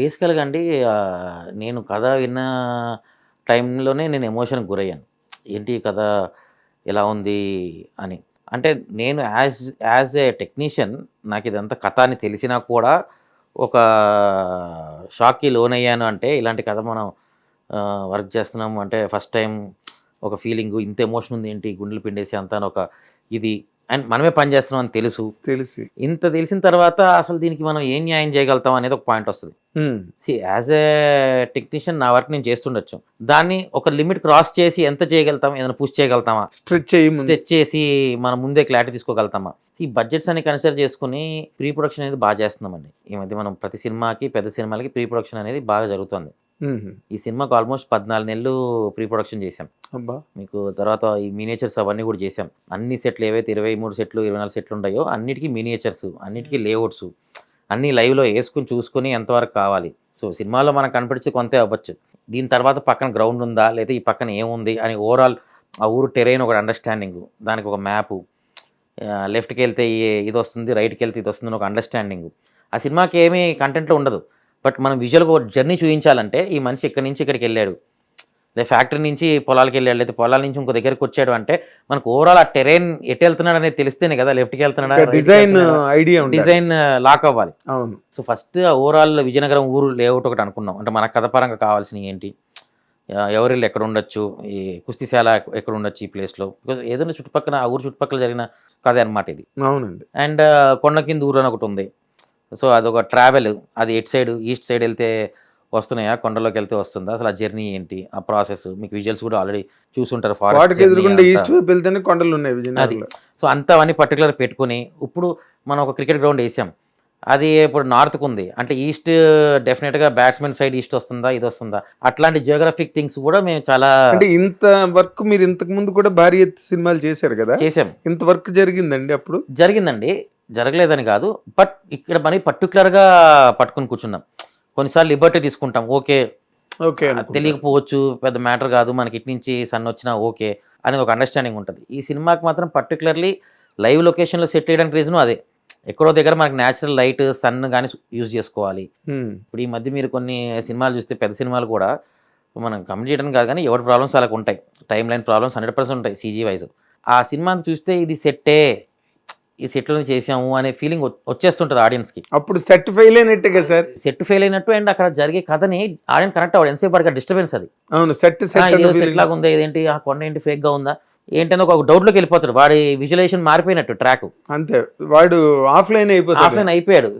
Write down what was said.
బేసికల్‌గా అండి నేను కథ విన్న టైంలోనే నేను ఎమోషన్‌కి గురయ్యాను. ఏంటి ఈ కథ ఎలా ఉంది అని. అంటే నేను యాజ్ ఎ టెక్నీషియన్ నాకిదంతా కథ అని తెలిసినా కూడా ఒక షాక్‌కి లోనయ్యాను. అంటే ఇలాంటి కథ మనం వర్క్ చేస్తున్నాము అంటే ఫస్ట్ టైమ్ ఒక ఫీలింగు ఇంత ఎమోషన్ ఉంది ఏంటి గుండెలు పిండేసి అంతా అని ఒక ఇది అండ్ మనమే పని చేస్తున్నాం అని తెలుసు. తెలిసి. ఇంత తెలిసిన తర్వాత అసలు దీనికి మనం ఏం న్యాయం చేయగలుగుతాం అనేది ఒక పాయింట్ వస్తది. హ్మ్. యాజ్ ఏ టెక్నీషియన్ నా వర్క్ నేను చేస్తుండొచ్చు. దాన్ని ఒక లిమిట్ క్రాస్ చేసి ఎంత చేయగలుగుతాం? ఏదైనా పుష్ చేయగలుగుతామా? స్ట్రెచ్ అయ్యి ముందు. స్ట్రెచ్ చేసి మనం ముందే క్లారిటీ తీసుకోగలుగుతామా? ఈ బడ్జెట్స్ అన్ని కన్సిడర్ చేసుకొని ప్రీ ప్రొడక్షన్ అనేది బాగా చేస్తున్నామండి. ఈ మధ్య మనం ప్రతి సినిమాకి పెద్ద సినిమాలకి ప్రీ ప్రొడక్షన్ అనేది బాగా జరుగుతుంది. హుహు. ఈ సినిమాకి ఆల్మోస్ట్ 14 నెలలు ప్రీ ప్రొడక్షన్ చేశాం. అబ్బా! మీకు తర్వాత ఈ మినియేచర్స్ అవన్నీ కూడా చేశాం. అన్ని సెట్లు ఏవైతే 23 సెట్లు, 24 సెట్లు ఉంటాయో అన్నిటికి మినియేచర్స్, అన్నిటికీ లేఅవుట్స్ అన్నీ లైవ్‌లో యేసుకొని చూసుకొని ఎంతవరకు కావాలి. సో, సినిమాలో మనకు కనపడిచ్చే కొంతే అవ్వచ్చు. దీని తర్వాత పక్కన గ్రౌండ్ ఉందా? లేదా ఈ పక్కన ఏముంది? అని ఓవరాల్ ఆ ఊరు టెర్రెయిన్ ఒకటి అండర్‌స్టాండింగు. దానికి ఒక మ్యాపు. లెఫ్ట్‌కెళ్తే ఇదొస్తుంది, రైట్‌కెళ్తే ఇదొస్తుందని ఒక అండర్‌స్టాండింగు. ఆ సినిమాకి ఏమీ కంటెంట్‌లో ఉండదు. బట్ మనం విజువల్‌గా ఒక జర్నీ చూయించాలంటే ఈ మనిషి ఇక్కడి నుంచి ఇక్కడికెళ్ళాడు. లేదా ఫ్యాక్టరీ నుంచి పొలాలకెళ్ళాడు. లేతే పొలాల నుంచి ఇంకో దగ్గరికొచ్చాడు అంటే మనకు ఓవరాల్ ఆ టెర్రెయిన్ ఎటెళ్తున్నాడనేది తెలిస్తేనే కదా! లెఫ్ట్‌కెళ్తున్నాడా? డిజైన్ ఐడియా ఉండాలి. డిజైన్ లాక్ అవ్వాలి. అవును. సో, ఫస్ట్ ఓవరాల్ విజయనగరం ఊరు లేఅవుట్ ఒకటి అనుకున్నాం. అంటే మన కథ పరంగా కావాల్సినయి ఏంటి? ఎవరిల్లు ఎక్కడుండొచ్చు? ఈ కుస్తీశాల ఎక్కడుండొచ్చు ఈ ప్లేస్‌లో? బికాజ్ ఏదైనా చుట్టుపక్కల ఆ ఊరు చుట్టుపక్కల జరిగిన కథే అనమాట ఇది. అవునండి. అండ్ కొండ కింద ఊరు అని ఒకటుంది. సో, అదొక ట్రావెల్. అది ఎటు సైడ్ ఈస్ట్ సైడ్ ఎళ్తే వస్తున్నాయా? కొండలోకెళ్తే వస్తుందా? అసలు ఆ జర్నీ ఏంటి? ఆ ప్రాసెస్ మీకు విజువల్స్ కూడా ఆల్రెడీ చూసుంటారు. ఫారెస్ట్ వాటికి జర్నీ ఎదురుగుండా అంతా. ఈస్ట్ వైపు వెళ్తేనే కొండలున్నాయి అది. విజయనగరంలో. సో, అంతా అవన్నీ పర్టిక్యులర్ పెట్టుకొని ఇప్పుడు మనం ఒక క్రికెట్ గ్రౌండ్ ఏసాం. అది ఇప్పుడు నార్త్‌కుంది. అంటే ఈస్ట్ డెఫినిట్‌గా బ్యాట్స్‌మెన్ సైడ్ ఈస్ట్ వస్తుందా? ఇదొస్తుందా? అట్లాంటి జియోగ్రాఫిక్ థింగ్స్ కూడా మేము చాలా అంటే ఇంత వర్క్ మీరు ఇంతకు ముందు కూడా భారీ ఎత్తు సినిమాలు చేశారు కదా! చేసాం. ఇంత వర్క్ జరిగిందండి అప్పుడు? జరిగిందండి. జరగలేదని కాదు. బట్ ఇక్కడ మరి పర్టిక్యులర్‌గా పట్టుకొని కూర్చున్నాం. కొన్నిసార్లు లిబర్టీ తీసుకుంటాం. ఓకే. ఓకే అనుకుంటా. తెలియకపోవచ్చు. పెద్ద మ్యాటర్ కాదు. మనకి ఇటు నుంచి సన్ వచ్చినా ఓకే. అనేది ఒక అండర్‌స్టాండింగ్ ఉంటది. ఈ సినిమాకి మాత్రం పర్టిక్యులర్‌లీ లైవ్ లొకేషన్‌లో సెట్ చేయడానికి రీజను అదే. ఎక్కడో దగ్గర మనకి నేచురల్ లైట్, సన్ గాని యూజ్ చేసుకోవాలి. హ్మ్. ఇప్పుడు ఈ మధ్య మీరు కొన్ని సినిమాలు చూస్తే పెద్ద సినిమాలు కూడా మనం కంప్లీట్ చేయడం కాదు కానీ ఎవరి ప్రాబ్లమ్స్ వాళ్ళకి ఉంటాయి. టైమ్ లైన్ ప్రాబ్లమ్స్ 100% ఉంటాయి సీజీ వైస్. ఆ సినిమాని చూస్తే ఇది సెట్టే. ఈ సెట్‌లోనే చేసాము అనే ఫీలింగ్ వచ్చేస్తుంటది ఆడియన్స్‌కి. అప్పుడు సెట్ ఫెయిల్ అయినట్టే కదా సార్? సెట్ ఫెయిల్ అయినట్టు అండ్ అక్కడ జరిగే కథని ఆడియన్స్ కనెక్ట్ అవ్వడు. ఎంతసేపు వాడికి డిస్టర్బెన్స్ అది. అవును. సెట్ ఇదేదో సెట్ లాగా ఉందా? ఇదేంటి? ఆ కొండ ఏంటి ఫేక్‌గా ఉందా? ఏంటని ఒక డౌట్‌లోకి వెళ్ళిపోతాడు. వాడి విజువలైజేషన్ మారిపోయినట్టు ట్రాక్. అంతే. వాడు ఆఫ్‌లైన్ అయిపోతాడు. ఆఫ్‌లైన్ అయిపోయాడు.